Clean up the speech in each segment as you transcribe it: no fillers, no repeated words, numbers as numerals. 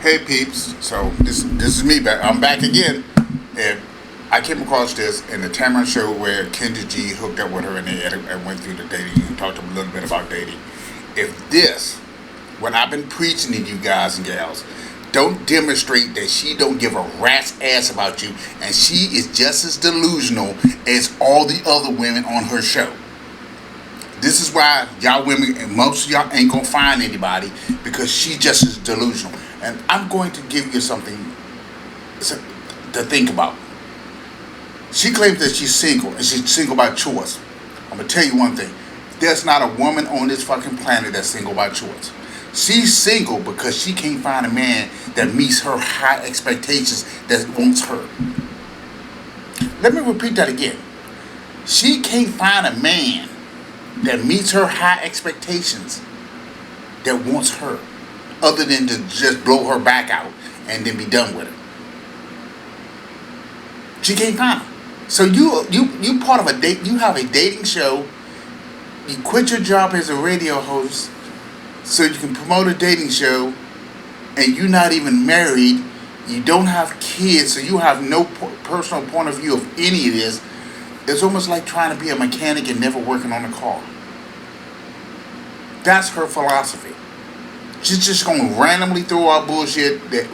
Hey peeps, so this is me back. I'm back again, and I came across this in the Tamron show where Kendra G hooked up with her and went through the dating and talked a little bit about dating. If this, what I've been preaching to you guys and gals, don't demonstrate that she don't give a rat's ass about you, and she is just as delusional as all the other women on her show. This is why y'all women, and most of y'all ain't gonna find anybody, because she just is delusional. And I'm going to give you something to think about. She claims that she's single, and she's single by choice. I'm gonna tell you one thing. There's not a woman on this fucking planet that's single by choice. She's single because she can't find a man that meets her high expectations, that wants her. Let me repeat that again. She can't find a man that meets her high expectations, that wants her, other than to just blow her back out and then be done with her. She can't find him. So you part of a date. You have a dating show. You quit your job as a radio host so you can promote a dating show, and you're not even married. You don't have kids, so you have no personal point of view of any of this. It's almost like trying to be a mechanic and never working on a car. That's her philosophy. She's just going to randomly throw out bullshit that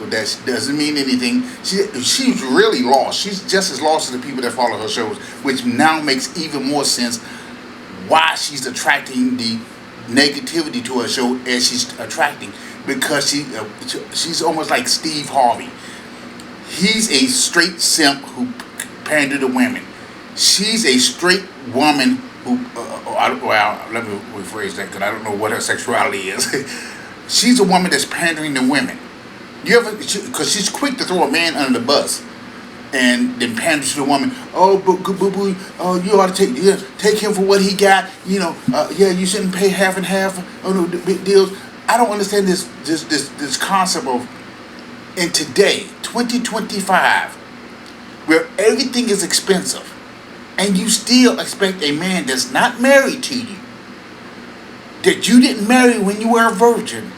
doesn't mean anything. She's really lost. She's just as lost as the people that follow her shows, which now makes even more sense why she's attracting the negativity to her show as she's attracting. Because she's almost like Steve Harvey. He's a straight simp who pandered to women. She's a straight woman who, let me rephrase that because I don't know what her sexuality is. She's a woman that's pandering to women. Because she's quick to throw a man under the bus and then pander to the woman. Oh, boo, oh, you ought to take him for what he got. You shouldn't pay half and half. Oh no, big deals. I don't understand this concept of, in today, 2025, where everything is expensive, and you still expect a man that's not married to you, that you didn't marry when you were a virgin,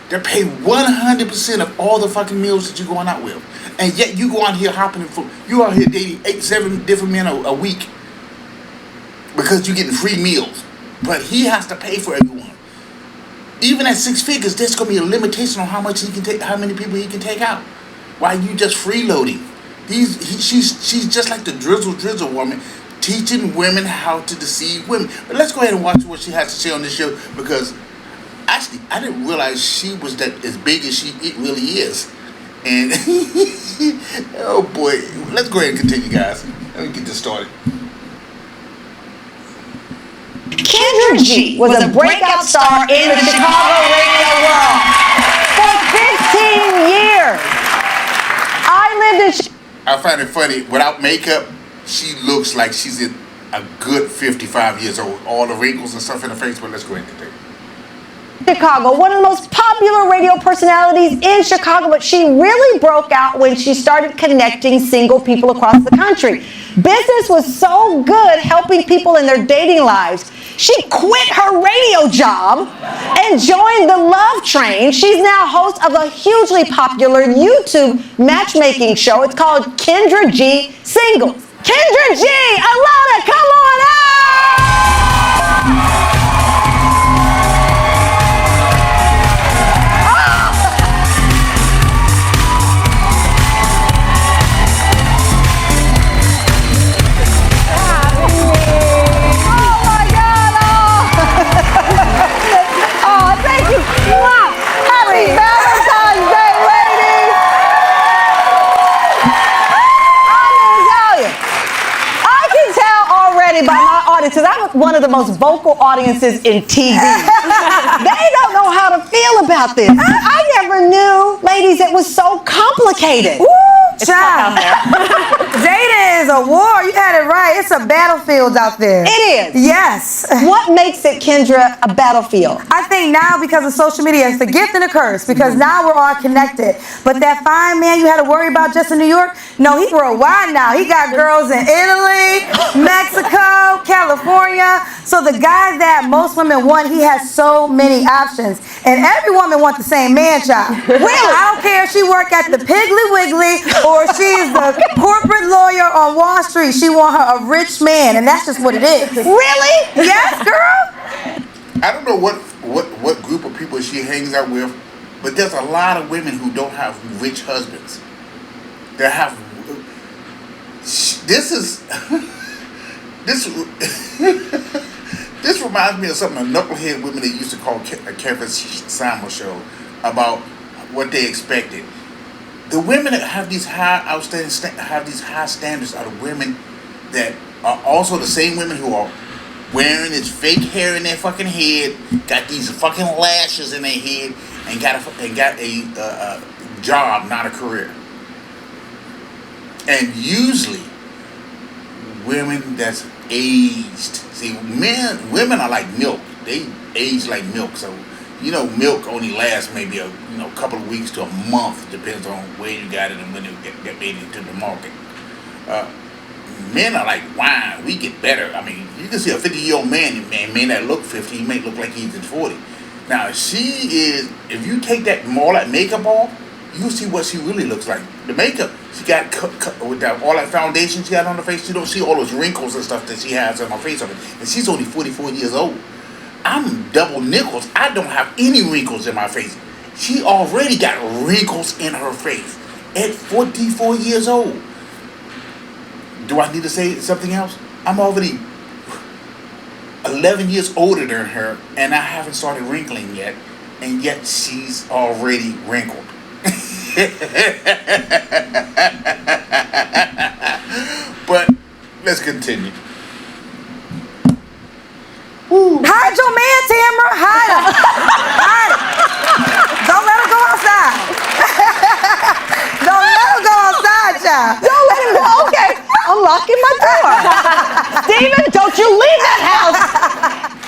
to pay 100% of all the fucking meals that you're going out with. And yet you go out here hopping in food. You out here dating 7 different men a week because you're getting free meals. But he has to pay for everyone. Even at 6 figures, there's going to be a limitation on how much he can take, how many people he can take out. While you just freeloading. She's just like the drizzle woman, teaching women how to deceive women. But let's go ahead and watch what she has to say on this show, because actually I didn't realize she was that as big as it really is. And oh boy, let's go ahead and continue, guys. Let me get this started. Kendra G was a breakout star in the Chicago radio world for 15 years. I find it funny, without makeup, she looks like she's a good 55 years old. All the wrinkles and stuff in her face, but let's go ahead and continue. Chicago, one of the most popular radio personalities in Chicago, but she really broke out when she started connecting single people across the country. Business was so good helping people in their dating lives. She quit her radio job and joined the Love Train. She's now host of a hugely popular YouTube matchmaking show. It's called KendraG Singles. Kendra G, Alana, come on out! Happy Valentine's Day, ladies! I can tell already by my audience, because I'm one of the most vocal audiences in TV. They don't know how to feel about this. I never knew, ladies, it was so complicated. Woo, child. Dating is a war. You had it right. It's a battlefield out there. It is. Yes. What makes it, Kendra, a battlefield? I think now because of social media, it's the gift and the curse because now we're all connected. But that fine man you had to worry about just in New York, no, he's worldwide now. He got girls in Italy, Mexico, California. So the guy that most women want, he has so many options. And every woman wants the same man child. Really? I don't care if she work at the Piggly Wiggly or she's the corporate lawyer on Wall Street. She want her a rich man, and that's just what it is. Really? Yes, girl. I don't know what group of people she hangs out with, but there's a lot of women who don't have rich husbands. They have. This is this reminds me of something a knucklehead women they used to call Kendra G show about what they expected. The women that have these high standards are the women that are also the same women who are wearing this fake hair in their fucking head, got these fucking lashes in their head, and got a job, not a career. And usually, women that's aged. See, women are like milk. They age like milk. So, milk only lasts maybe a couple of weeks to a month, depends on where you got it and when you get made into the market. Men are like wine. We get better. I mean, you can see a 50-year-old man may not look 50. He may look like he's in 40. Now, if you take all that makeup off, you'll see what she really looks like. The makeup, she got cut with all that foundation she got on her face. You don't see all those wrinkles and stuff that she has on her face. And she's only 44 years old. I'm double nickels. I don't have any wrinkles in my face. She already got wrinkles in her face at 44 years old. Do I need to say something else? I'm already 11 years older than her, and I haven't started wrinkling yet, and yet she's already wrinkled. But let's continue. Woo. Hide your man, Tamron. Hide him. Hide him. Don't let him go outside. Don't let him go outside, child. Don't let him go. Okay, I'm locking my door. Steven, don't you leave that house.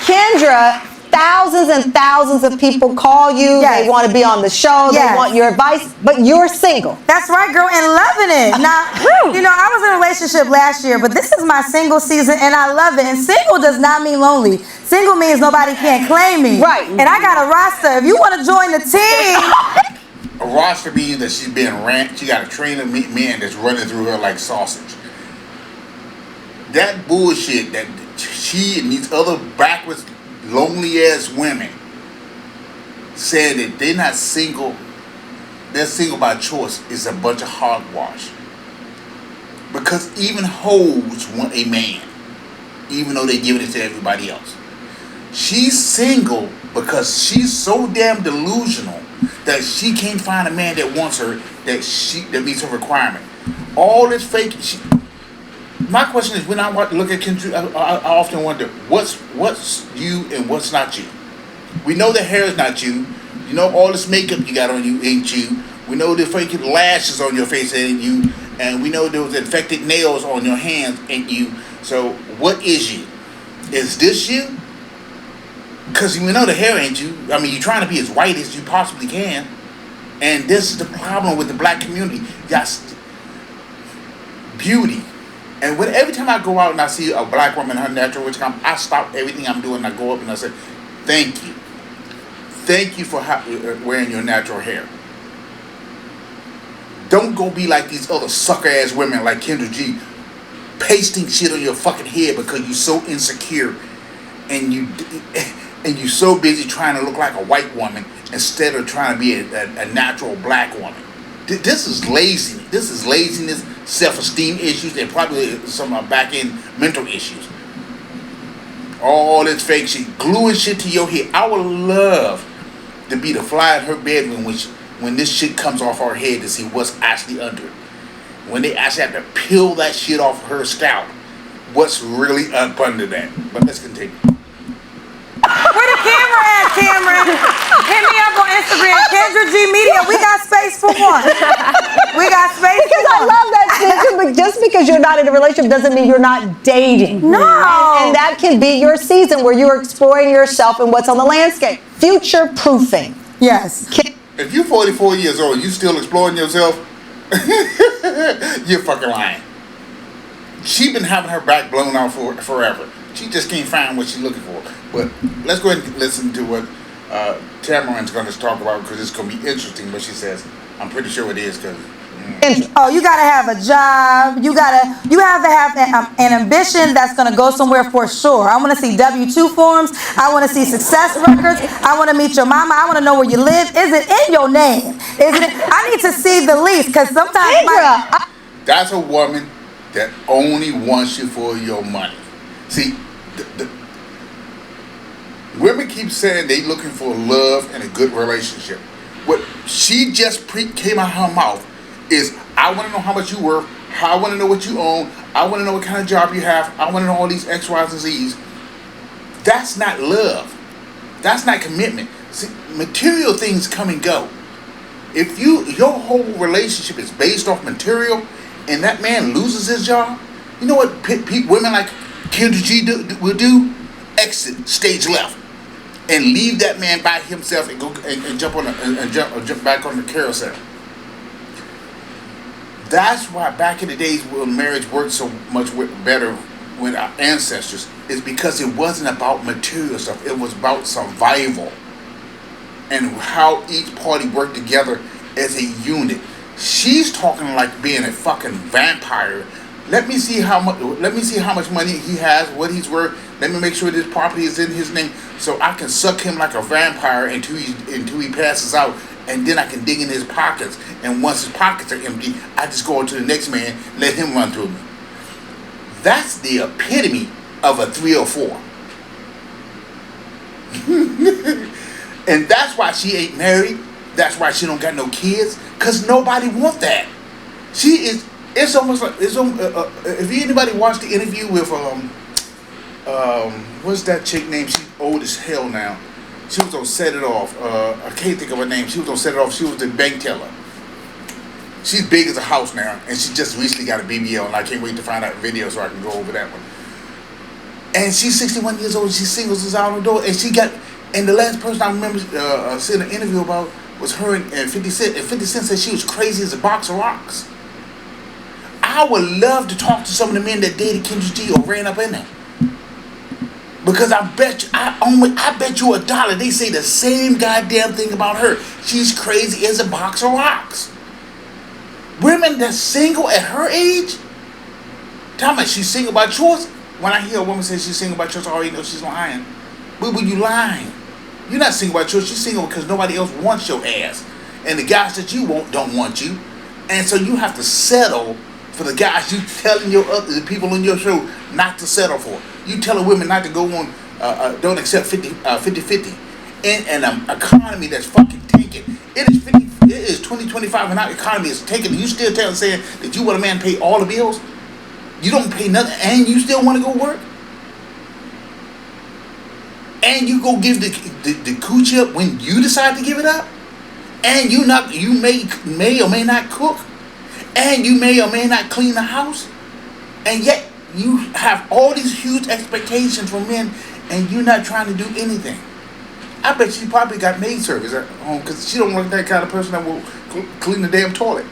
Kendra, thousands and thousands of people call you. Yes. They want to be on the show. Yes. They want your advice, but you're single. That's right, girl, and loving it. Now, I was in a relationship last year, but this is my single season, and I love it. And single does not mean lonely. Single means nobody can't claim me. Right. And I got a roster. If you want to join the team. A roster means that she's being ran. She got a train of men that's running through her like sausage. That bullshit that she and these other backwards, lonely ass women said that they're not single, they're single by choice is a bunch of hogwash. Because even hoes want a man, even though they're giving it to everybody else. She's single because she's so damn delusional that she can't find a man that wants her, that meets her requirement. All this fake. My question is, when I look at Kendra, I often wonder what's you and what's not you. We know the hair is not you. You know all this makeup you got on you ain't you. We know the fake lashes on your face ain't you, and we know those infected nails on your hands ain't you. So what is you? Is this you? Because we know the hair ain't you. I mean, you're trying to be as white as you possibly can, and this is the problem with the black community. That's beauty. And every time I go out and I see a black woman in her natural witch come, I stop everything I'm doing and I go up and I say, thank you. Thank you for wearing your natural hair. Don't go be like these other sucker ass women like Kendra G, pasting shit on your fucking head because you're so insecure and you so busy trying to look like a white woman instead of trying to be a natural black woman. This is laziness. This is laziness, self-esteem issues, and probably some back-end mental issues. All this fake shit, gluing shit to your head. I would love to be the fly in her bedroom when this shit comes off her head to see what's actually under it. When they actually have to peel that shit off her scalp, what's really up under that. But let's continue. Where the camera at, Tamron? Hit me up on Instagram, Kendra G Media. We got space for one. We got space Because for I one. love that, Kendra, but just because you're not not in a relationship doesn't mean you're not dating. No. And that can be your season where you're exploring yourself and what's on the landscape. Future proofing. Yes. If you're 44 years old, you still exploring yourself, you're fucking lying. She been having her back blown out for forever. She just can't find what she's looking for. But let's go ahead and listen to what Tamron's going to talk about, because it's going to be interesting what she says. I'm pretty sure it is, because... Oh, you gotta have a job. You have to have an ambition that's gonna go somewhere for sure. I want to see W-2 forms. I want to see success records. I want to meet your mama. I want to know where you live. Is it in your name? Is it? I need to see the lease, because sometimes that's a woman that only wants you for your money. See, the women keep saying they looking for love and a good relationship. What she just came out her mouth is, I want to know how much you worth, I want to know what you own, I want to know what kind of job you have, I want to know all these X, Y's, and Z's. That's not love. That's not commitment. See, material things come and go. If your whole relationship is based off material, and that man loses his job, you know what women like Kendra G will do? Exit stage left and leave that man by himself and go and jump back on the carousel. That's why back in the days when marriage worked so much better with our ancestors, is because it wasn't about material stuff. It was about survival and how each party worked together as a unit. She's talking like being a fucking vampire. Let me see how much money he has, what he's worth. Let me make sure this property is in his name, so I can suck him like a vampire until he passes out. And then I can dig in his pockets. And once his pockets are empty, I just go on to the next man, let him run through me. That's the epitome of a 304. And that's why she ain't married. That's why she don't got no kids. Because nobody want that. It's almost like, if anybody watched the interview with, what's that chick name? She's old as hell now. She was on Set It Off. I can't think of her name. She was on Set It Off. She was the bank teller. She's big as a house now, and she just recently got a BBL, and I can't wait to find out the video so I can go over that one. And she's 61 years old. She singles us out the door, and and the last person I remember seeing an interview about was her and 50 Cent. And 50 Cent said she was crazy as a box of rocks. I would love to talk to some of the men that dated Kendra G or ran up in there. Because I bet you $1 they say the same goddamn thing about her. She's crazy as a box of rocks. Women that's single at her age, tell me she's single by choice. When I hear a woman say she's single by choice, I already know she's lying. But when you lying, you're not single by choice. You're single because nobody else wants your ass, and the guys that you want don't want you, and so you have to settle for the guys you telling the people on your show not to settle for. You telling women not to go on, don't accept 50-50 in an economy that's fucking tanking. It is 2025 and our economy is tanking. You still saying that you want a man to pay all the bills? You don't pay nothing and you still want to go work? And you go give the coochie up when you decide to give it up? And you may or may not cook? And you may or may not clean the house? And yet you have all these huge expectations from men, and you're not trying to do anything. I bet she probably got maid service at home, because she don't look like that kind of person that will clean the damn toilet.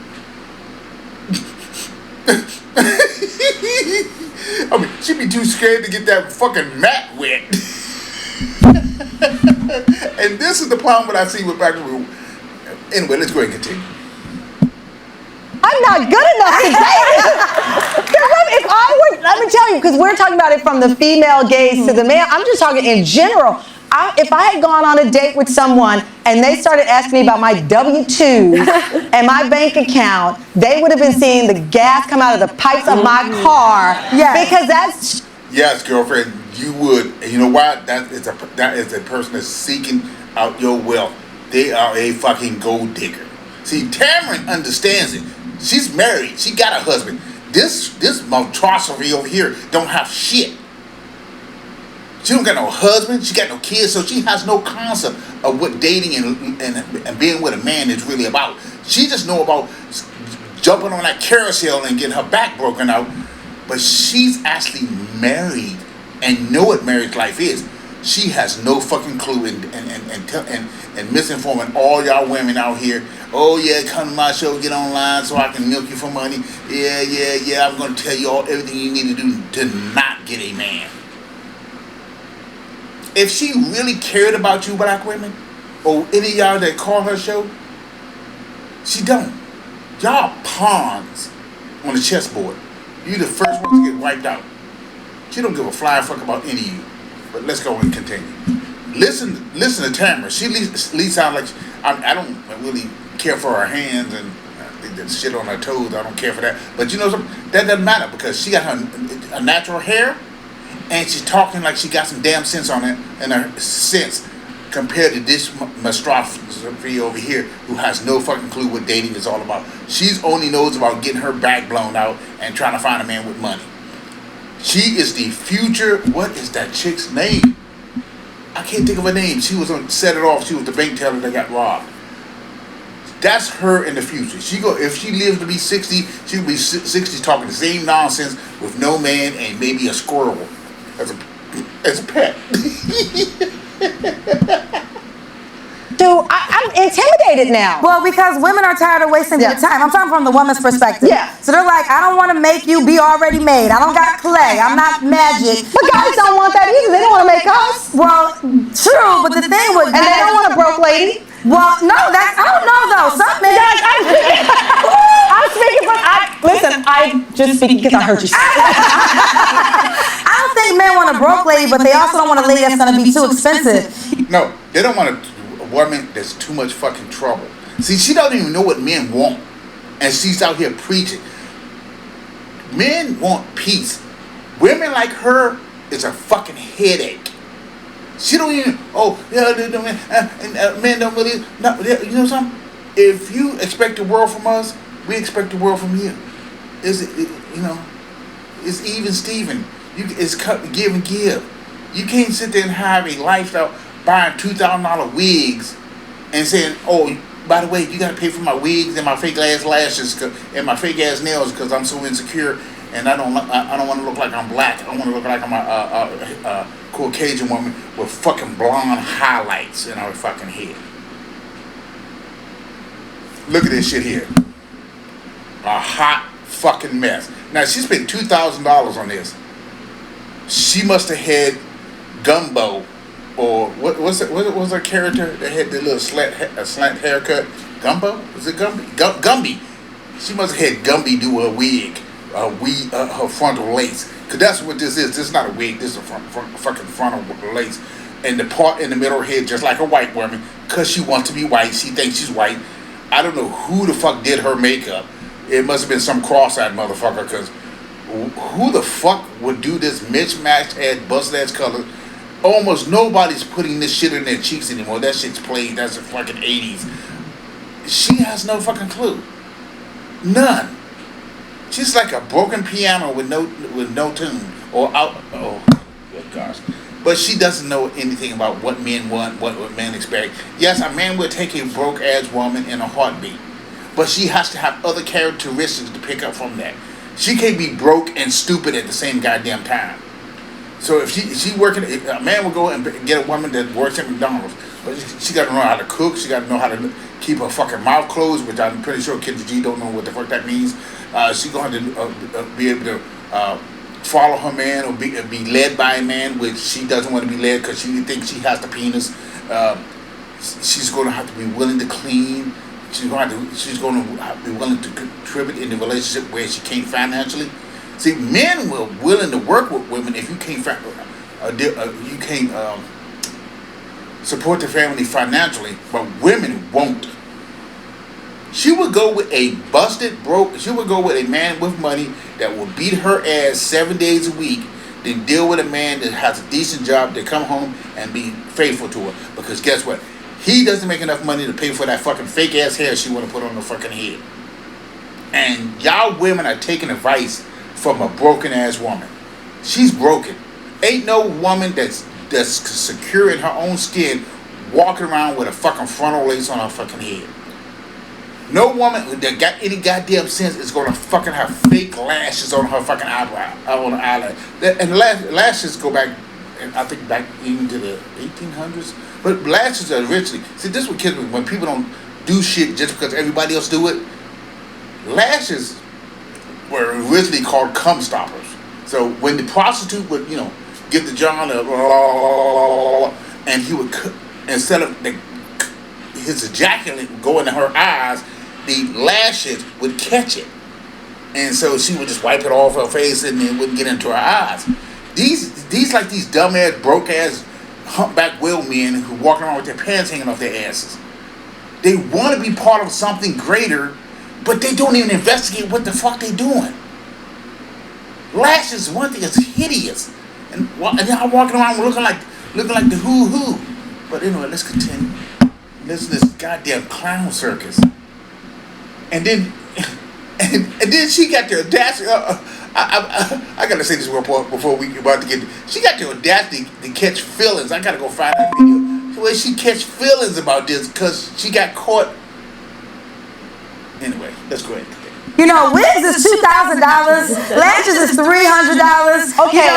I mean, she'd be too scared to get that fucking mat wet. And this is the problem that I see with Back Room. Anyway, let's go ahead and continue. I'm not good enough to date. Let me tell you, because we're talking about it from the female gaze to the male. I'm just talking in general. If I had gone on a date with someone and they started asking me about my W-2s and my bank account, they would have been seeing the gas come out of the pipes of my car. Yeah. Because that's... Yes, girlfriend, you would. And you know why? That is a person that's seeking out your wealth. They are a fucking gold digger. See, Tamron understands it. She's married. She got a husband. This monstrosity over here don't have shit. She don't got no husband. She got no kids, so she has no concept of what dating and being with a man is really about. She just know about jumping on that carousel and getting her back broken out but she's actually married and know what marriage life is. She has no fucking clue and misinforming all y'all women out here. Oh yeah, come to my show, get online so I can milk you for money. Yeah. I'm gonna tell you everything you need to do to not get a man. If she really cared about you, black women, or any of y'all that call her show, she don't. Y'all pawns on the chessboard. You the first ones to get wiped out. She don't give a flying fuck about any of you. But let's go and continue. Listen to Tamron. She at least sound like I don't really care for her hands and the shit on her toes. I don't care for that. But you know something? That doesn't matter because she got her natural hair and she's talking like she got some damn sense on it and her sense compared to this monstrosity over here who has no fucking clue what dating is all about. She's only knows about getting her back blown out and trying to find a man with money. She is the future. What is that chick's name? I can't think of her name. She was on Set It Off. She was the bank teller that got robbed. That's her in the future. If she lives to be 60, she'll be 60 talking the same nonsense with no man and maybe a squirrel as a pet. Dude, I'm intimidated now. Well, because women are tired of wasting their time. I'm talking from the woman's perspective. Yeah. So they're like, I don't want to make you be already made. I don't got clay. I'm not magic. But guys don't want that either. They don't want to make us. Well, true, but the thing with And they don't want a broke lady. Well, no, I don't know though. Some men. I'm speaking from. I just speaking because I heard you say it. I don't think men want a broke lady, but they also don't want a lady that's going to be too expensive. No, they don't want a woman that's too much fucking trouble. See, she don't even know what men want, and she's out here preaching. Men want peace. Women like her is a fucking headache. She don't even. Men don't really. No, you know something? If you expect the world from us, we expect the world from you. It's even Steven. It's give and give. You can't sit there and have a lifestyle buying $2,000 wigs and saying, "Oh, by the way, you got to pay for my wigs and my fake ass lashes and my fake ass nails because I'm so insecure and I don't want to look like I'm black. I want to look like I'm a Caucasian woman with fucking blonde highlights in her fucking head." Look at this shit here. A hot fucking mess. Now she spent $2,000 on this. She must have had Gumbo, or what was her character that had the little slant haircut? Gumbo? Was it Gumby? Gumby. She must have had Gumby do her wig, her frontal lace. Cause that's what this is. This is not a wig. This is a fucking frontal lace, and the part in the middle of her head, just like a white woman, cause she wants to be white. She thinks she's white. I don't know who the fuck did her makeup. It must have been some cross-eyed motherfucker, cause who the fuck would do this mismatched ass, busted ass color? Almost nobody's putting this shit in their cheeks anymore. That shit's played. That's the fucking 80s. She has no fucking clue. None. She's like a broken piano with no tune or out. Oh, good gosh. But she doesn't know anything about what men want, what men expect. Yes, a man will take a broke ass woman in a heartbeat, but she has to have other characteristics to pick up from that. She can't be broke and stupid at the same goddamn time. So if she working, a man will go and get a woman that works at McDonald's, but she got to know how to cook. She got to know how to keep her fucking mouth closed, which I'm pretty sure Kendra G don't know what the fuck that means. She's going to be able to follow her man or be led by a man, which she doesn't want to be led because she thinks she has the penis. She's going to have to be willing to clean. She's going to be willing to contribute in the relationship where she can't financially. See, men were willing to work with women if you can't support the family financially, but women won't. She would go with a she would go with a man with money that will beat her ass 7 days a week, then deal with a man that has a decent job to come home and be faithful to her. Because guess what? He doesn't make enough money to pay for that fucking fake ass hair she want to put on her fucking head. And y'all women are taking advice from a broken ass woman. She's broken. Ain't no woman that's secure in her own skin walking around with a fucking frontal lace on her fucking head. No woman that got any goddamn sense is gonna fucking have fake lashes on her fucking eyebrow, on her eyelid. And lashes go back, and I think back even to the 1800s. But lashes are originally, see, this is what kids, when people don't do shit just because everybody else do it. Lashes were originally called cum stoppers. So when the prostitute would, get the John and he would, instead of his ejaculate would go into her eyes, the lashes would catch it, and so she would just wipe it off her face and it wouldn't get into her eyes. These like these dumbass, broke ass, humpback whale men who walk around with their pants hanging off their asses. They want to be part of something greater, but they don't even investigate what the fuck they doing. Lashes, one thing, is hideous, and y'all walking around looking like the who. But anyway, let's continue. Listen to this goddamn clown circus. And then she got the audacity. I gotta say this report before we about to get. She got the audacity to catch feelings. I gotta go find that video. The way she catch feelings about this because she got caught. Anyway, let's go ahead. Wigs is $2,000. Lashes is $300. Okay,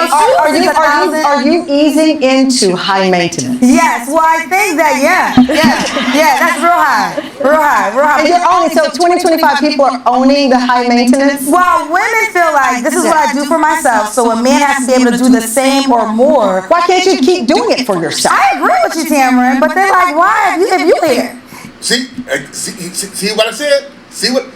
are you easing into high maintenance? Yes. Well, I think that that's real high. And you're owning, so 2025 people are owning the high maintenance. Well, women feel like this is what I do for myself, so a man has to be able to do the same or more. Why can't you keep doing it for yourself? I agree with you, Tamron, but they're like, why if you here? See what I said? See what?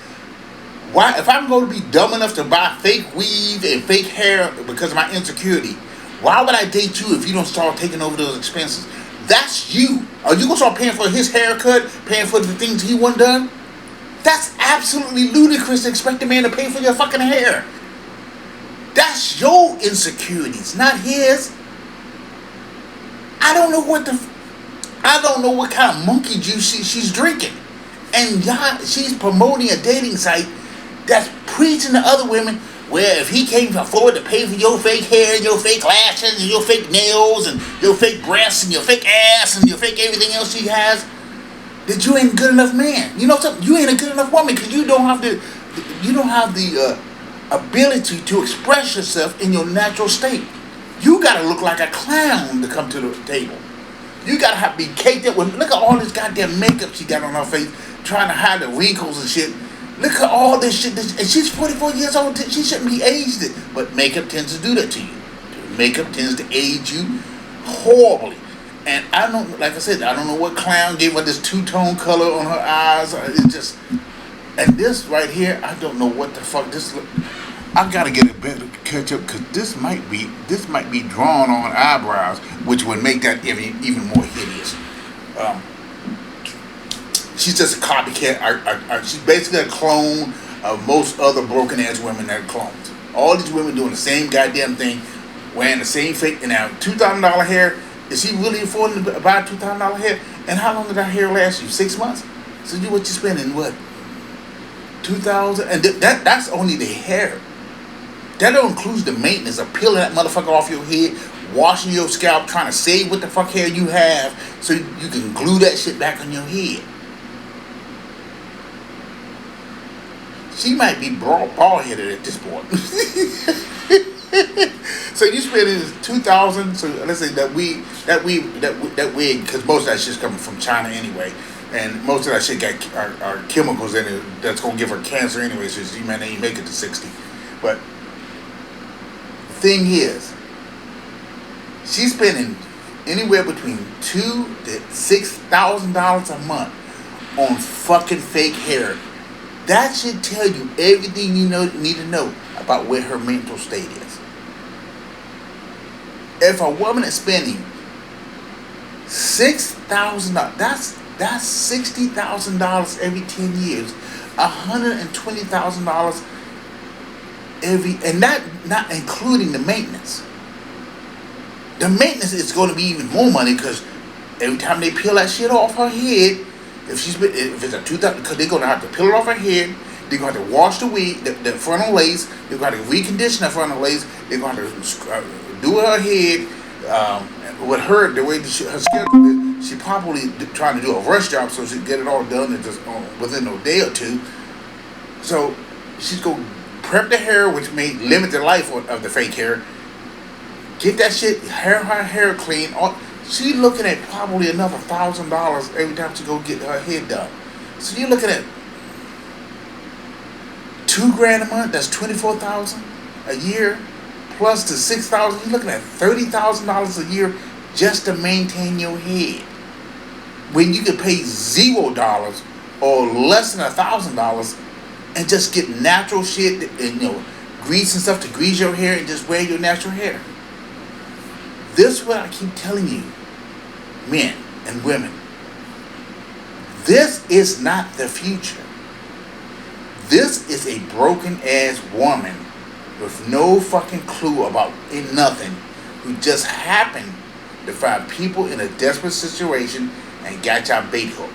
Why, if I'm going to be dumb enough to buy fake weave and fake hair because of my insecurity, why would I date you if you don't start taking over those expenses? That's you. Are you going to start paying for his haircut, paying for the things he want done? That's absolutely ludicrous to expect a man to pay for your fucking hair. That's your insecurities, not his. I don't know what kind of monkey juice she's drinking. And she's promoting a dating site that's preaching to other women where if he can't afford to pay for your fake hair and your fake lashes and your fake nails and your fake breasts and your fake ass and your fake everything else she has, that you ain't a good enough man. You know something? You ain't a good enough woman because you don't have the ability to express yourself in your natural state. You gotta look like a clown to come to the table. You gotta have to be caked up with. Look at all this goddamn makeup she got on her face, trying to hide the wrinkles and shit. Look at all this shit. And she's 44 years old. She shouldn't be aged. But makeup tends to do that to you. Makeup tends to age you horribly. And I don't know what clown gave her this two-tone color on her eyes. It's just, and this right here, I don't know what the fuck this look. I gotta get a better catch up because this might be drawn on eyebrows, which would make that even more hideous. She's just a copycat. She's basically a clone of most other broken ass women that are clones. All these women doing the same goddamn thing, wearing the same fake. And now $2,000 hair. Is she really affording to buy $2,000 hair? And how long did that hair last you? 6 months. So what you spending? What? $2,000, and that's only the hair. That don't include the maintenance of peeling that motherfucker off your head, washing your scalp, trying to save what the fuck hair you have so you can glue that shit back on your head. She might be bald-headed at this point. So you spending $2,000. So let's say that wig, because most of that shit's coming from China anyway, and most of that shit are chemicals in it that's gonna give her cancer anyway. So she might not even make it to 60. But the thing is, she's spending anywhere between $2,000 to $6,000 a month on fucking fake hair. That should tell you everything you need to know about where her mental state is. If a woman is spending $6,000, that's $60,000 every 10 years, $120,000 and not including the maintenance. The maintenance is going to be even more money because every time they peel that shit off her head, if it's a $2,000, because they're going to have to peel it off her head, they're going to have to wash the wig, the frontal lace, they're going to recondition the frontal lace, they're going to do her head with her, the way her schedule is, She probably trying to do a rush job so she can get it all done in just within a day or two. So she's going to prep the hair, which may limit the life of the fake hair. Get that shit, her hair clean. She's looking at probably another $1,000 every time she go get her head done. So you're looking at $2,000 a month. That's $24,000 a year, plus the $6,000. You're looking at $30,000 a year just to maintain your head. When you could pay $0 or less than $1,000 and just get natural shit and grease and stuff to grease your hair and just wear your natural hair. This is what I keep telling you, men and women. This is not the future. This is a broken ass woman with no fucking clue about nothing, who just happened to find people in a desperate situation and got y'all bait hooked.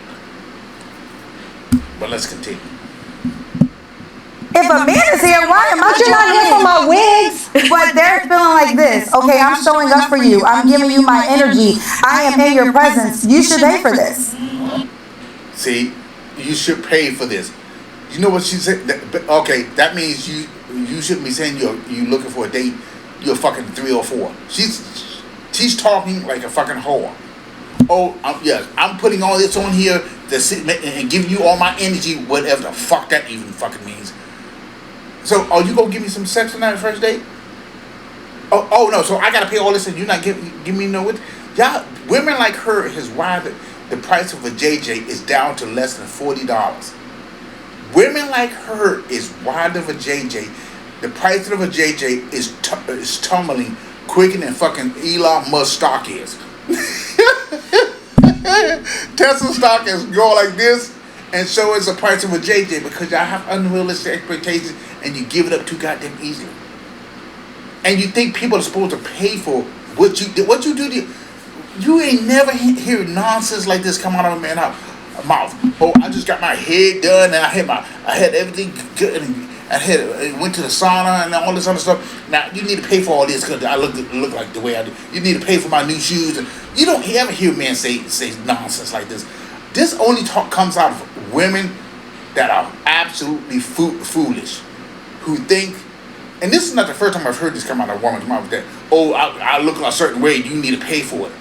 But let's continue. If a man is here, why am I? But you're not here for my wigs. But they're feeling like this. Okay, I'm showing up for you. I'm giving you my energy. I am in your presence. You should pay for this. See, you should pay for this. You know what she said? Okay, that means you shouldn't be saying you looking for a date. You're fucking 3 or 4. She's talking like a fucking whore. Oh, yes, I'm putting all this on here to sit and giving you all my energy, whatever the fuck that even fucking means. So, are you gonna give me some sex on that first date? Oh no, so I gotta pay all this and you're not give me no. Y'all, women like her is why the price of a JJ is down to less than $40. Women like her is why of a JJ. The price of a JJ is tumbling quicker than fucking Elon Musk stock is. Tesla stock is going like this, and so is the price of a JJ because y'all have unrealistic expectations and you give it up too goddamn easily. And you think people are supposed to pay for what you do. What you do to you ain't never hear nonsense like this come out of a man's mouth. Oh, I just got my head done and I had everything good and I went to the sauna and all this other stuff. Now you need to pay for all this because I look like the way I do. You need to pay for my new shoes. And you don't ever hear men say nonsense like this. This only talk comes out of women that are absolutely foolish, who think. And this is not the first time I've heard this come out of a woman's mouth. That I look a certain way. You need to pay for it.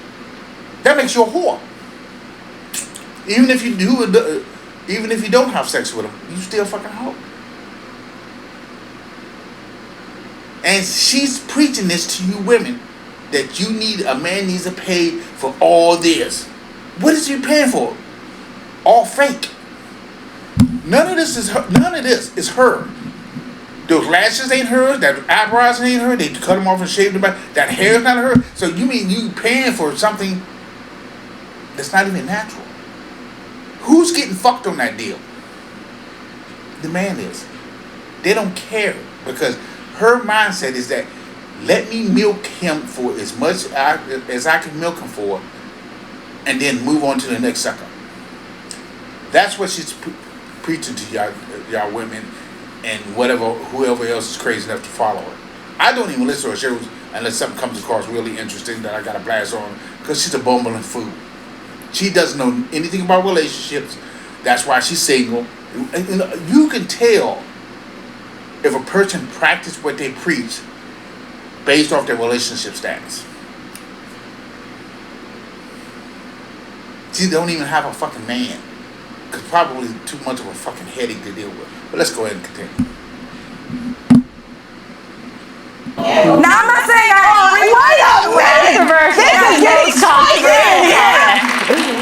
That makes you a whore. Even if you don't have sex with them, you still fucking hoe. And she's preaching this to you women that a man needs to pay for all this. What is he paying for? All fake. None of this is her. Those lashes ain't hers. That eyebrows ain't her. They cut them off and shaved them back. That hair's not her. So you mean you paying for something that's not even natural? Who's getting fucked on that deal? The man is. They don't care because her mindset is that let me milk him for as much as I can milk him for, and then move on to the next sucker. That's what she's preaching to y'all women and whoever else is crazy enough to follow her. I don't even listen to her shows unless something comes across really interesting that I got to blast on because she's a bumbling fool. She doesn't know anything about relationships. That's why she's single. You can tell if a person practices what they preach based off their relationship status. She don't even have a fucking man. Because probably too much of a fucking headache to deal with. But let's go ahead and continue. Now I'm not saying Wait a minute. This is getting spicy in here.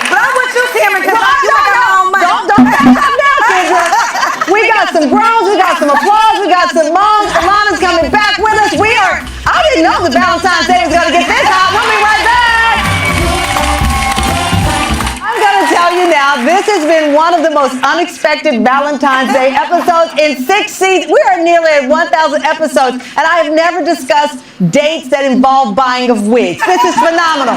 But I'm with you, Tamron, because you got my own money. Don't back up now, Kendra. We got some groans, we got some applause, we got some moans. Alana's coming back with us. I didn't know that Valentine's Day was going to get this hot. We'll be right back. I'm going to tell you now, this has been one of the most unexpected Valentine's Day episodes in 6 seasons. We are nearly at 1,000 episodes, and I have never discussed dates that involve buying of wigs. This is phenomenal.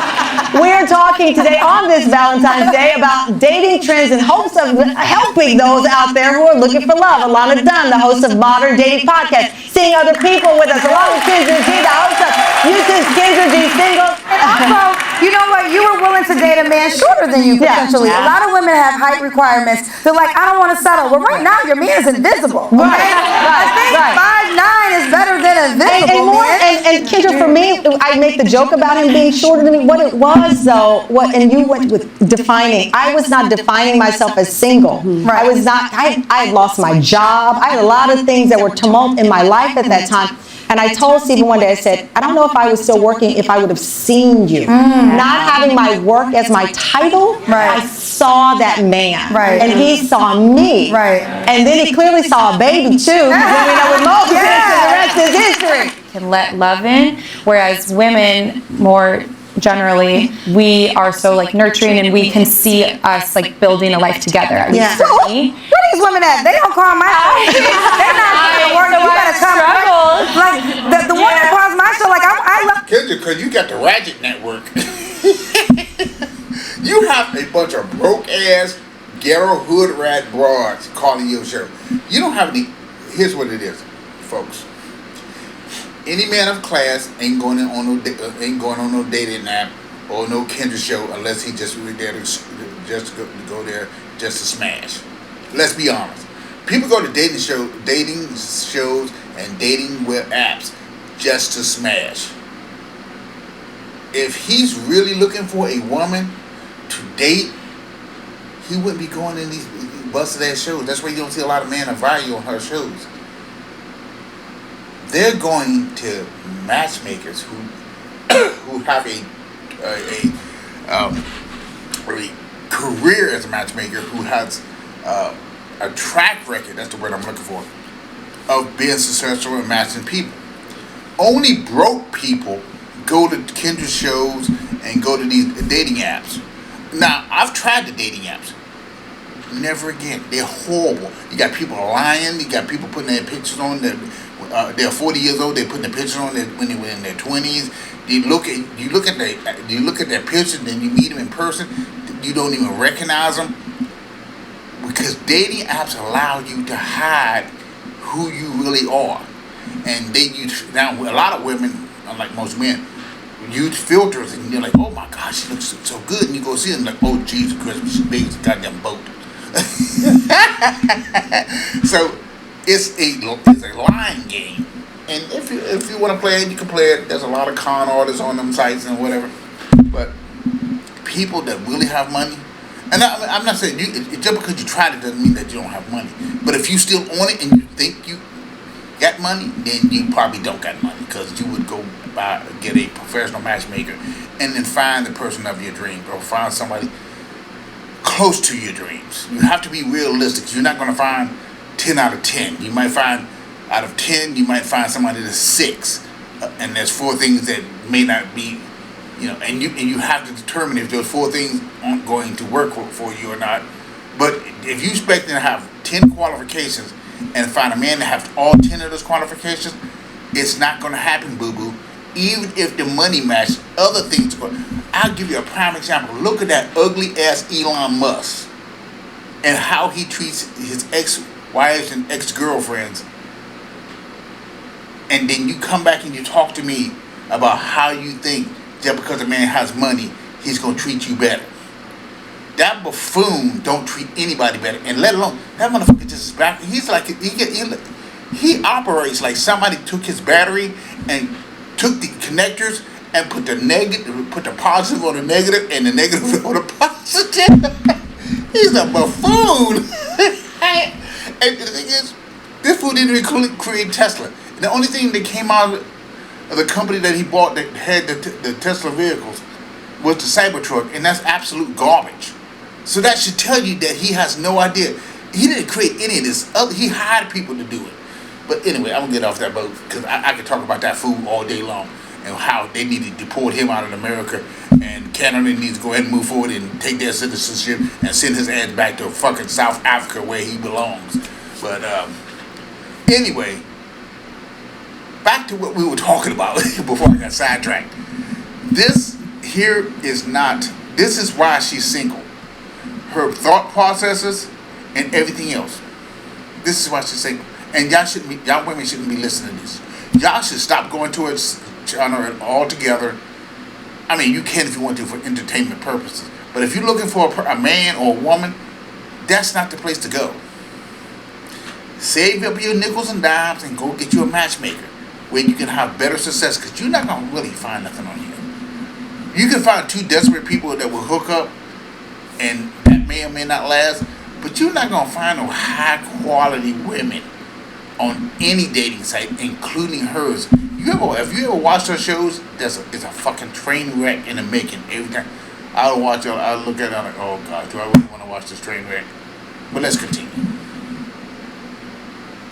We're talking today on this Valentine's Day about dating trends in hopes of helping those out there who are looking for love. Alana Dunn, the host of Modern Dating Podcast, seeing other people with us, along with Kendra G, the host of KendraG Single. And also, You know what? You were willing to date a man shorter than you, potentially. Yeah. A lot of women have height requirements. They're like, I don't want to settle. Well, right now, your man is invisible. Okay? I think 5'9" is better than invisible, and Kendra, for me, I make the joke about him being shorter than me. What it was, though, and you went with defining. I was not defining myself as single. I was not. I had lost my job. I had a lot of things that were tumult in my life at that time. And I told Stephen one day, I said, I don't know if I was still working if I would have seen you. Not having my work as my title, I saw that man. And he saw me. And then he clearly saw a baby, too. Then we know with Moses, the rest is history. Can let love in, whereas women more generally, we are so like nurturing and we can see us like building a life together. At least for me. Where these women at? They don't call my show. They're not going to work. You better come. Like the one that calls my show, like I love. Kendra, because you got the Ratchet Network. You have a bunch of broke ass ghetto hood rat broads calling your show. You don't have any. Here's what it is, folks. Any man of class ain't going on no dating app or no Kendra show unless he just really there to go there just to smash. Let's be honest. People go to dating shows and dating web apps just to smash. If he's really looking for a woman to date, he wouldn't be going in these busted ass shows. That's why you don't see a lot of men of value on her shows. They're going to matchmakers who have a career as a matchmaker, who has a track record, that's the word I'm looking for, of being successful in matching people. Only broke people go to Kendra shows and go to these dating apps. Now, I've tried the dating apps. Never again. They're horrible. You got people lying. You got people putting their pictures on. They're 40 years old. They're putting their pictures on when they were in their 20s. You look at their pictures, then you meet them in person. You don't even recognize them, because dating apps allow you to hide who you really are. And now a lot of women, unlike most men, use filters, and you're like, oh my gosh, she looks so good, and you go see them like, oh Jesus Christ, she big as a goddamn boat. So it's a lying game, and if you want to play it, you can play it. There's a lot of con artists on them sites and whatever, but people that really have money, and I'm not saying just because you tried it doesn't mean that you don't have money. But if you still own it and you think you got money, then you probably don't got money, because you would go get a professional matchmaker and then find the person of your dreams, or find somebody close to your dreams. You have to be realistic. You're not going to find 10 out of 10. You might find out of 10, you might find somebody that's 6, and there's 4 things that may not be, and you have to determine if those 4 things aren't going to work for you or not. But if you expect to have 10 qualifications and find a man that has all 10 of those qualifications, it's not going to happen, boo-boo. Even if the money match, other things. I'll give you a prime example. Look at that ugly ass Elon Musk and how he treats his ex-wives and ex-girlfriends. And then you come back and you talk to me about how you think just because a man has money, he's going to treat you better. That buffoon don't treat anybody better, and let alone that motherfucker just back. He's like he operates like somebody took his battery and took the connectors and put the positive on the negative and the negative on the positive. He's a buffoon. And the thing is, this fool didn't even create Tesla. The only thing that came out of the company that he bought that had the Tesla vehicles was the Cybertruck, and that's absolute garbage. So that should tell you that he has no idea. He didn't create any of this. He hired people to do it. But anyway, I'm going to get off that boat, because I could talk about that fool all day long and how they need to deport him out of America, and Canada needs to go ahead and move forward and take their citizenship and send his ass back to fucking South Africa where he belongs. But anyway, back to what we were talking about before I got sidetracked. This is why she's single. Her thought processes and everything else. This is why she's single. And y'all women shouldn't be listening to this. Y'all should stop going to her channel altogether. I I mean, you can if you want to for entertainment purposes. But if you're looking for a man or a woman, that's not the place to go. Save up your nickels and dimes and go get you a matchmaker where you can have better success, because you're not going to really find nothing on here. You can find two desperate people that will hook up, and that may or may not last, but you're not going to find no high quality women on any dating site, including hers. If you ever watched her shows, it's a fucking train wreck in the making. Every time I'll watch it, I'll look at it, I'm like, oh God, do I really want to watch this train wreck? But let's continue.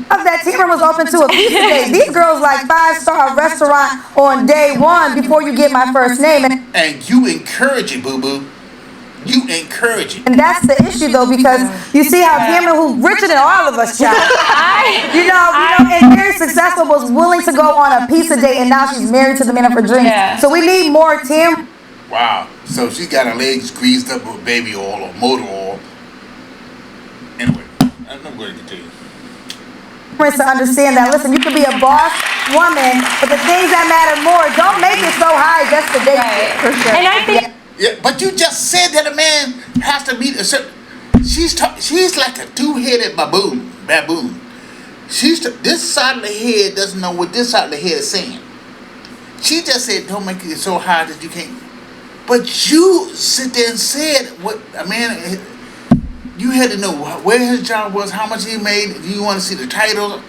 That Tamron was open to a pizza date. These girls like 5-star restaurant on day one before you get my first name. And you encourage it, boo-boo. You encourage it. And that's the issue, though, because you see how Tamron, who's richer than all of us, child, and very successful, was willing to go on a pizza date, and now she's married to the man of her dreams. Yeah. So we need more Tamron. Wow. So she got her legs greased up with baby oil or motor oil. Anyway, I'm not going to continue. To understand that, listen, you can be a boss woman, but the things that matter more, don't make it so high just to date. Right. For sure. And I think Yeah, but you just said that a man has to be a certain. She's like a two-headed baboon. This side of the head doesn't know what this side of the head is saying. She just said, "Don't make it so high that you can't." But you sit there and said what a man. You had to know where his job was, how much he made. Do you want to see the title?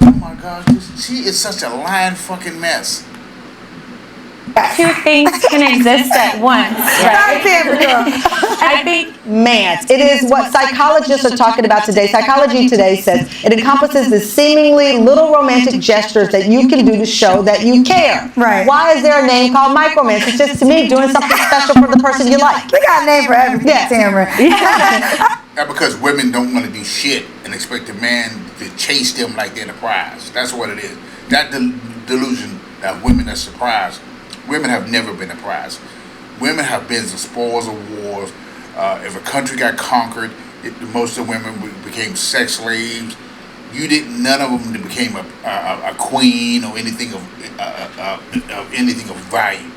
Oh my gosh, she is such a lying fucking mess. two things can exist at once. Right? I think It is what psychologists are talking about today. Psychology Today says it encompasses the seemingly little romantic gestures that you can do to show that you care. Right. Why is there a name called micromance? It's just, to me, doing something special for the person you like. We got a name for everything, Tamron. Because women don't want to do shit and expect a man to chase them like they're the prize. That's what it is. That delusion that women are surprised. Women have never been a prize. Women have been the spoils of wars. If a country got conquered, most of the women became sex slaves. None of them became a queen or anything of value.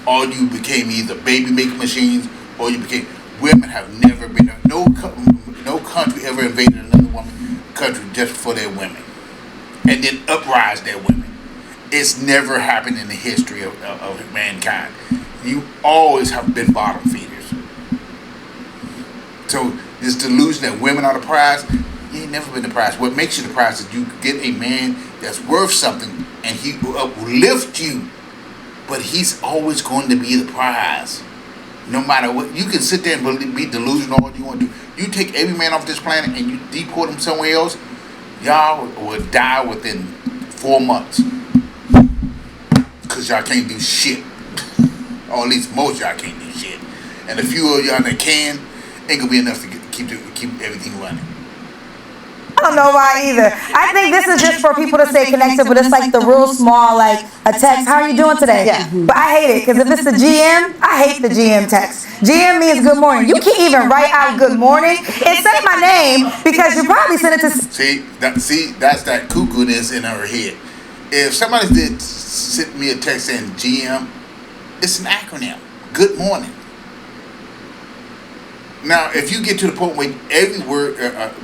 All you became either baby making machines, or you became. Women have never been. No country ever invaded another woman country just for their women, and then uprise their women. It's never happened in the history of mankind. You always have been bottom feeders. So this delusion that women are the prize, you ain't never been the prize. What makes you the prize is you get a man that's worth something, and he will uplift you, but he's always going to be the prize. No matter what, you can sit there and be delusional all you want to do. You take every man off this planet and you deport him somewhere else, y'all will die within 4 months. Because y'all can't do shit. Or at least most y'all can't do shit. And the few of y'all that can, ain't gonna be enough to keep everything running. I don't know why either. I think this is just for people to stay connected, but it's like the real small, like a text. How are you doing today? Yeah. But I hate it, because if it's the GM, I hate the GM text. GM means good morning. You can't even write out good morning and say my name, because you probably sent it to. See, that's that cuckoo-ness in her head. If somebody did send me a text saying GM, it's an acronym. Good morning. Now, if you get to the point where every word,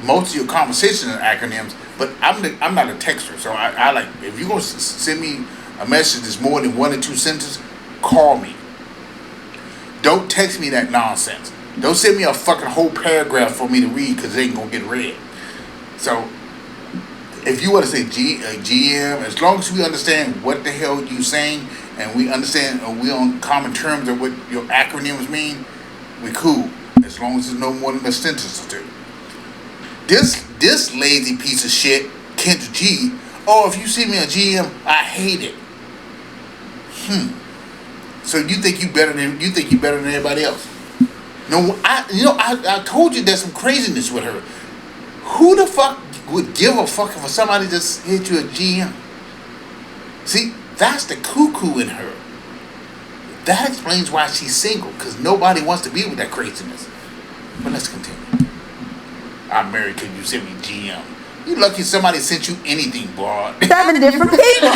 most of your conversations are acronyms, but I'm not a texter, so I like, if you're going to send me a message that's more than 1 or 2 sentences, call me. Don't text me that nonsense. Don't send me a fucking whole paragraph for me to read, because it ain't going to get read. So, if you want to say GM, as long as we understand what the hell you're saying, and we understand, we're on common terms of what your acronyms mean, we cool. As long as there's no more than a sentence or two. This lazy piece of shit, Kendra G. Oh, if you see me on GM, I hate it. So you think you better than everybody else? No, I told you there's some craziness with her. Who the fuck would give a fuck if somebody just hit you a GM? See, that's the cuckoo in her. That explains why she's single, because nobody wants to be with that craziness. But let's continue. I'm married because you sent me GM. You lucky somebody sent you anything, boy. 7 different people.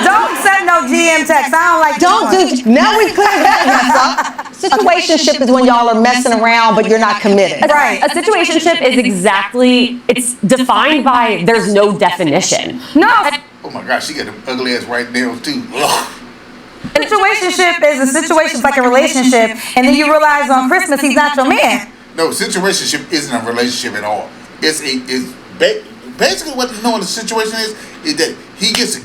Don't send no GM text. I don't like. Don't do. Now we clear that up. Situationship is when y'all are messing around, but you're not committed. Right. A situationship is exactly, it's defined by, there's no definition. No. Oh my gosh, she got them ugly ass white nails too. Ugh. Situationship is a situation, it's like a relationship, and then you realize on Christmas he's not your man. No, situationship isn't a relationship at all. It's basically what you know what the situation is that he gets to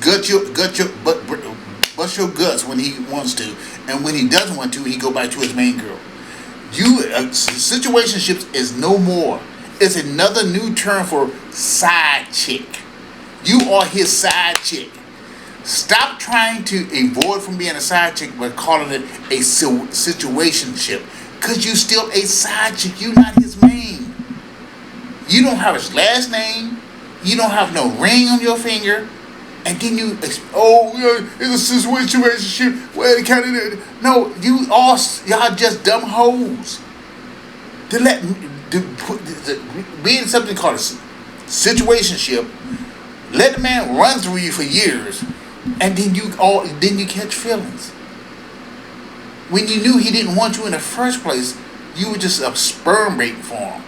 bust your guts when he wants to, and when he doesn't want to, he go back to his main girl. Situationships is no more. It's another new term for side chick. You are his side chick. Stop trying to avoid from being a side chick by calling it a situationship, because you still a side chick. You're not his main. You don't have his last name. You don't have no ring on your finger. And then you, it's a situationship. Well, no, y'all just dumb hoes. Be in something called a situationship. Let the man run through you for years, and then you catch feelings. When you knew he didn't want you in the first place, you were just a sperm bait for him.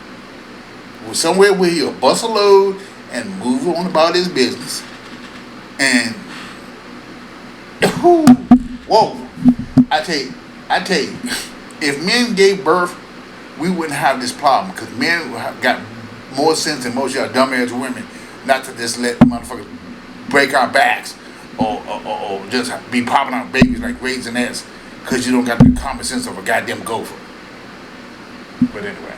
Somewhere where he'll bust a load and move on about his business. And whoa, I tell you, if men gave birth, we wouldn't have this problem, because men got more sense than most of y'all dumbass women not to just let motherfuckers break our backs or just be popping out babies like raisinets because you don't got the common sense of a goddamn gopher. But anyway.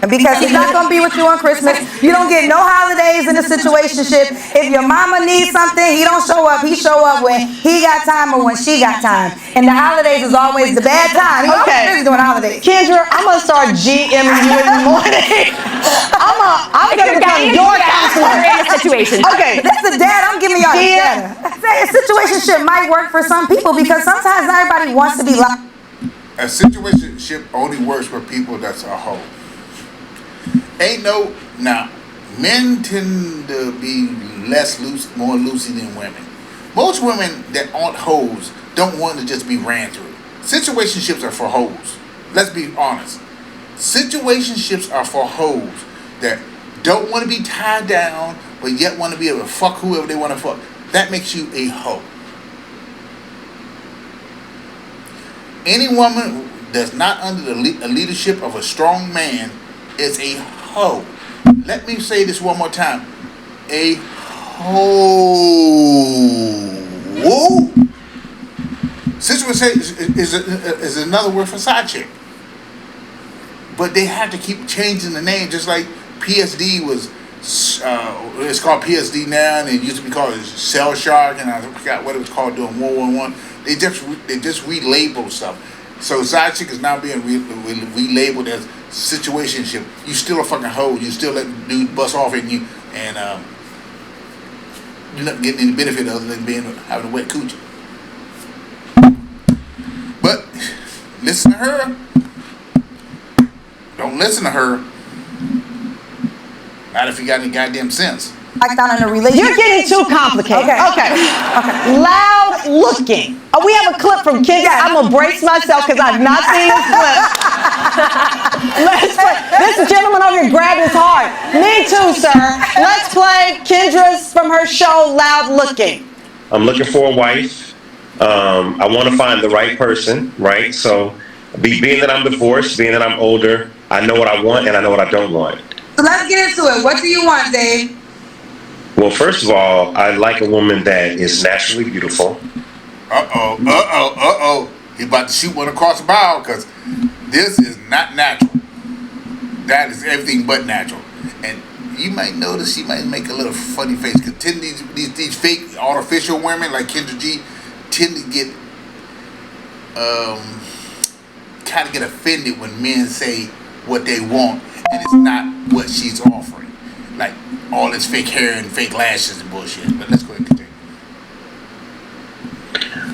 And because he's not going to be with you on Christmas, you don't get no holidays in a situationship. If your mama needs something, he don't show up. He show up when he got time or when she got time. And the holidays is always the bad time. He's always busy doing holidays. Kendra, I'm going to start GMing you in the morning. I'm going to become your counselor in a situation. Okay. That's the data. I'm giving y'all the data. A situationship might work for some people because sometimes everybody wants to be like. A situationship only works for people that's a hoe. Now, men tend to be more loosey than women. Most women that aren't hoes don't want to just be ran through. Situationships are for hoes. Let's be honest. Situationships are for hoes that don't want to be tied down, but yet want to be able to fuck whoever they want to fuck. That makes you a hoe. Any woman that's not under the leadership of a strong man is a hoe. Let me say this one more time. A hoe. Situation is another word for side chick. But they have to keep changing the name, just like PSD was. It's called PSD now, and it used to be called Cell Shark, and I forgot what it was called during World War I. They just relabeled stuff. So side chick is now being relabeled as situationship. You still a fucking hoe. You still let the dude bust off at you, and you're not getting any benefit other than having a wet coochie. But listen to her. Don't listen to her. Not if you got any goddamn sense. Like that in a relationship. You're getting too complicated. Okay. Loud looking. We have a clip from Kendra. Yeah. I'm going to brace myself because I've not seen this clip. Let's play. This gentleman over here grabbed his heart. Me too, sir. Let's play Kendra's from her show, Loud Looking. I'm looking for a wife. I want to find the right person, right? So being that I'm divorced, being that I'm older, I know what I want and I know what I don't want. So let's get into it. What do you want, Dave? Well, first of all, I like a woman that is naturally beautiful. He's about to shoot one across the bow, because this is not natural. That is everything but natural. And you might notice she might make a little funny face, because these fake artificial women like Kendra G tend to get kind of get offended when men say what they want and it's not what she's offering. Like all this fake hair and fake lashes and bullshit. But let's go ahead and continue.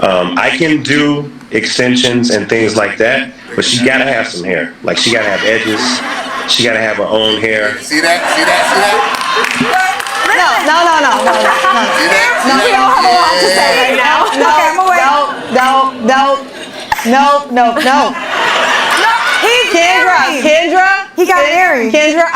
I can do extensions and things like that, but she gotta have some hair. Like she gotta have edges. She gotta have her own hair. See that? We all have a lot to say right now. Okay, I'm away. No. He's married. Kendra. He got married. Kendra,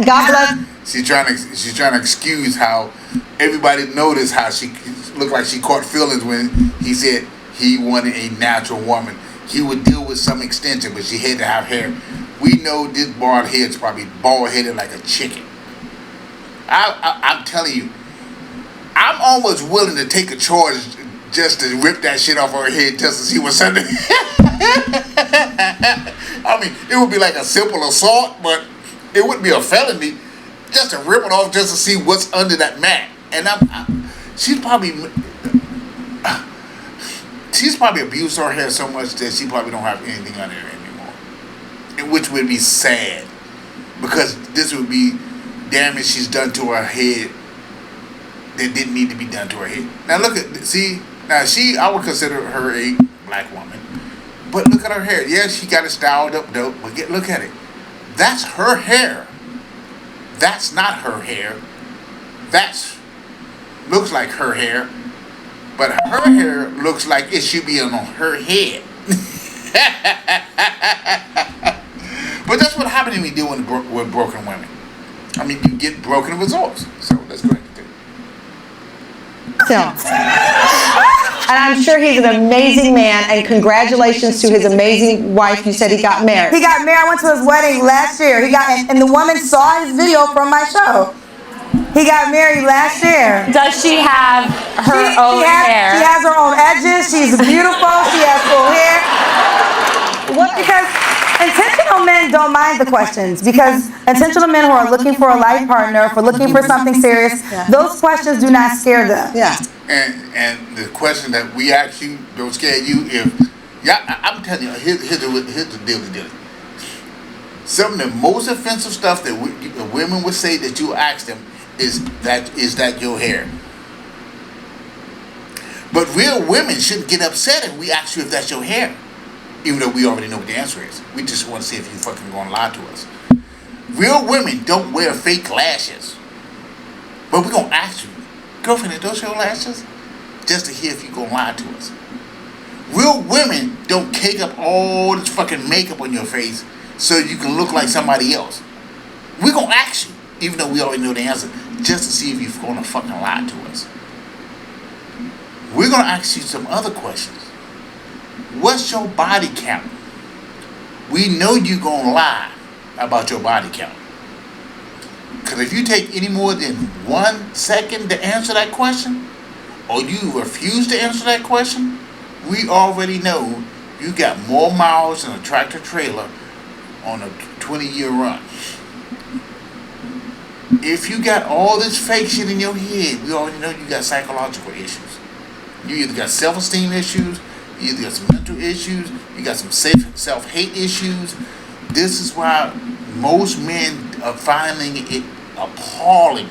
God bless. She's trying to excuse how everybody noticed how she looked like she caught feelings when he said he wanted a natural woman. He would deal with some extension, but she had to have hair. We know this bald head's probably bald-headed like a chicken. I'm telling you, I'm almost willing to take a charge just to rip that shit off her head just to see what's under. I mean, it would be like a simple assault, but it wouldn't be a felony just to rip it off just to see what's under that mat. And she's probably abused her hair so much that she probably don't have anything under it anymore, and which would be sad because this would be damage she's done to her head that didn't need to be done to her head. Now look at I would consider her a black woman, but look at her hair. Yeah, she got it styled up dope, but look at it. That's her hair. That's not her hair. Looks like her hair, but her hair looks like it should be on her head. But that's what happens when we deal with broken women. I mean, you get broken results. So let's go ahead and do it. And I'm sure he's an amazing man, and congratulations to his amazing wife. You said he got married. He got married. I went to his wedding last year. And the woman saw his video from my show. He got married last year. Does she have her own hair? She has her own edges. She's beautiful. She has full hair. Because intentional men don't mind the questions. Because intentional men who are looking for a life partner, for looking for something serious, those questions do not scare them. Yeah. And the question that we ask you don't scare you. I'm telling you, here's the deal. Some of the most offensive stuff that women would say that you ask them is that your hair. But real women shouldn't get upset if we ask you if that's your hair, even though we already know what the answer is. We just want to see if you fucking gonna lie to us. Real women don't wear fake lashes, but we're gonna ask you, girlfriend, are those your lashes? Just to hear if you gonna lie to us. Real women don't cake up all this fucking makeup on your face so you can look like somebody else. We're gonna ask you, even though we already know the answer, just to see if you're gonna fucking lie to us. We're gonna ask you some other questions. What's your body count? We know you're gonna lie about your body count. Because if you take any more than 1 second to answer that question, or you refuse to answer that question, we already know you got more miles than a tractor trailer on a 20-year run. If you got all this fake shit in your head, we already know you got psychological issues. You either got self-esteem issues, you either got some mental issues, you got some self-hate issues. This is why most men are finding it appalling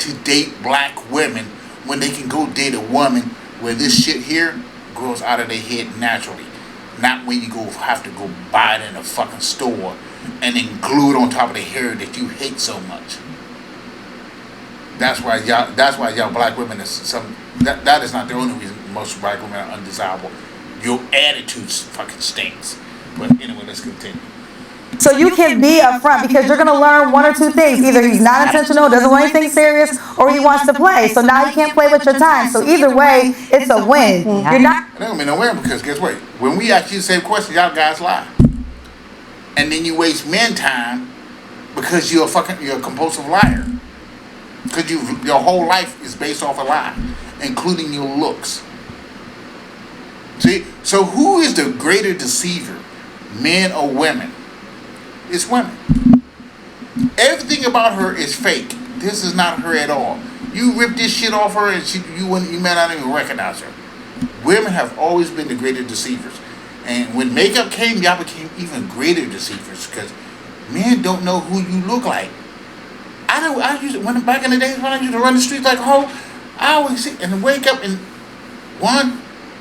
to date black women when they can go date a woman where this shit here grows out of their head naturally. Not when you have to go buy it in a fucking store and then glue it on top of the hair that you hate so much. That's why y'all black women that is not the only reason most black women are undesirable. Your attitude fucking stinks. But anyway, let's continue. So you can be upfront because you're going to learn one or two things. Either he's not intentional, doesn't want anything serious, or he wants to play. So now you can't play with your time. So either way, it's a win. You're not. It don't mean no win because guess what? When we ask you the same question, y'all guys lie. And then you waste men time because you're a compulsive liar. Because your whole life is based off a lie, including your looks. See? So who is the greater deceiver, men or women? It's women. Everything about her is fake. This is not her at all. You rip this shit off her and you may not even recognize her. Women have always been the greater deceivers. And when makeup came, y'all became even greater deceivers because men don't know who you look like. Back in the days when I used to run the streets like a hoe, I always see and wake up and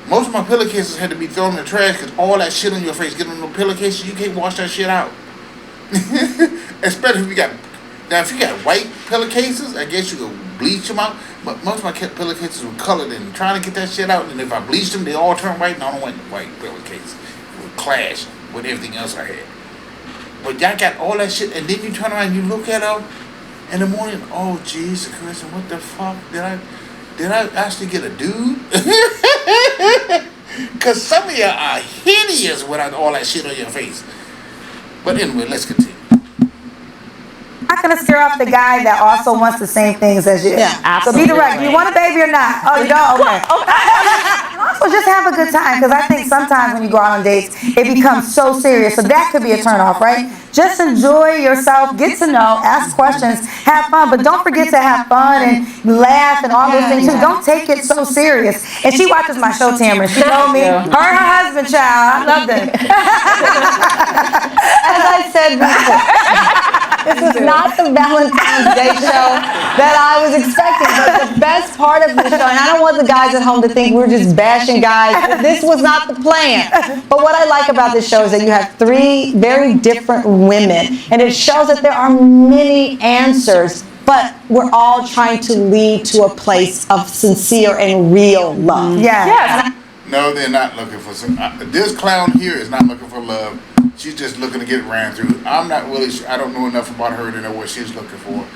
most of my pillowcases had to be thrown in the trash because all that shit on your face, get on the pillowcases, you can't wash that shit out. Especially if you got Now, if you got white pillowcases, I guess you could bleach them out. But most of my pillowcases were colored, and trying to get that shit out. And if I bleached them, they all turn white. And I don't want white pillowcases. It would clash with everything else I had. But y'all got all that shit, and then you turn around and you look at them in the morning. Oh, Jesus Christ! What the fuck did I actually get a dude? Because some of y'all are hideous without all that shit on your face. But anyway, let's continue. Not gonna scare off the guy that also wants the same things as you. Yeah, So be direct. Do you want a baby or not? Oh, you don't? Okay. Also, just have a good time, because I think sometimes when you go out on dates, it becomes so serious. So that could be a turnoff, right? Just enjoy yourself, get to know, ask questions, have fun, but don't forget to have fun and laugh and all those things too. Don't take it so serious. And she watches my show, Tamron. She told me, her and her husband, child, I love them. As I said before, this is not the Valentine's Day show that I was expecting, but the best part of the show, and I don't want the guys at home to think we're just bashing guys, this was not the plan. But what I like about this show is that you have three very different women, and it shows that there are many answers, but we're all trying to lead to a place of sincere and real love. Yeah. No, they're not looking for some. This clown here is not looking for love. She's just looking to get ran through. I'm not really sure. I don't know enough about her to know what she's looking for.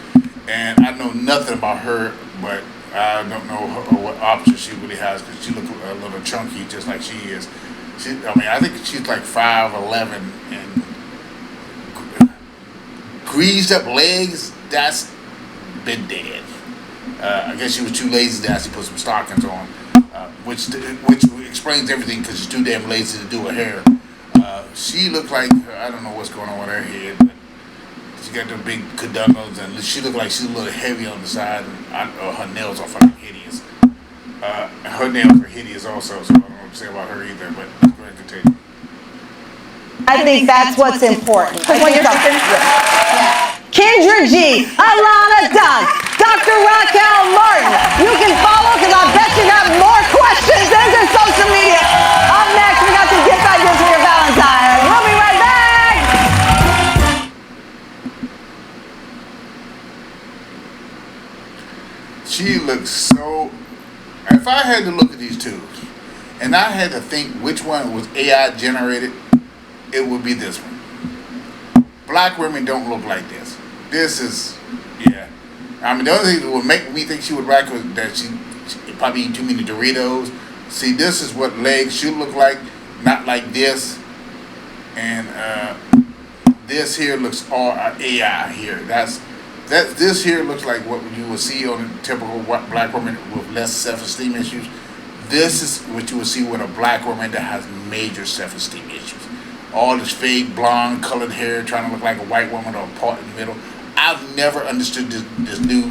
And I know nothing about her, but I don't know what options she really has, because she looks a little chunky just like she is. I think she's like 5'11" and greased up legs. That's been dead. I guess she was too lazy to actually put some stockings on, which explains everything, because she's too damn lazy to do her hair. She looked like, I don't know what's going on with her head, but she got the big cadungles, and she looked like she's a little heavy on the side, and her nails are fucking hideous. Her nails are hideous also, so I don't know what to say about her either, but go ahead and continue. I think that's what's important. Kendra G, Alana Dunn, Dr. Raquel Martin. You can follow, because I bet you got more questions. There's your social media. Up next, we got to get back into your Valentine. We'll be right back. She looks so. If I had to look at these two, and I had to think which one was AI generated, it would be this one. Black women don't look like this. This is, yeah. I mean, the only thing that would make me think she would rock was that she probably eat too many Doritos. See, this is what legs should look like, not like this. And this here looks all AI here. This here looks like what you will see on a typical black woman with less self-esteem issues. This is what you will see with a black woman that has major self-esteem issues. All this fake blonde colored hair trying to look like a white woman, or a part in the middle. I've never understood this new,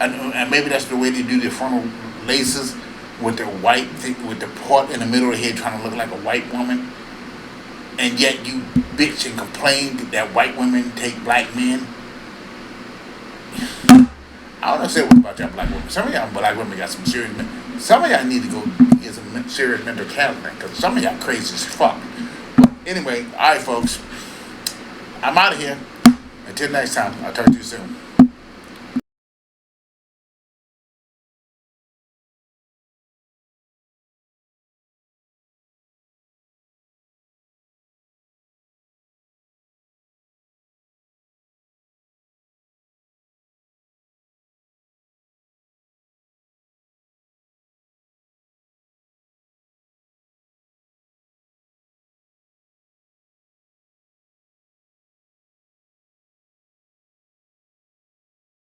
and maybe that's the way they do the frontal laces with the white thing, with the part in the middle of the head trying to look like a white woman. And yet you bitch and complain that white women take black men. I don't know say what about y'all black women. Some of y'all black women got some serious. Some of y'all need to go get some serious mental counseling, because some of y'all crazy as fuck. But anyway, all right, folks. I'm out of here. Until next time, I'll talk to you soon.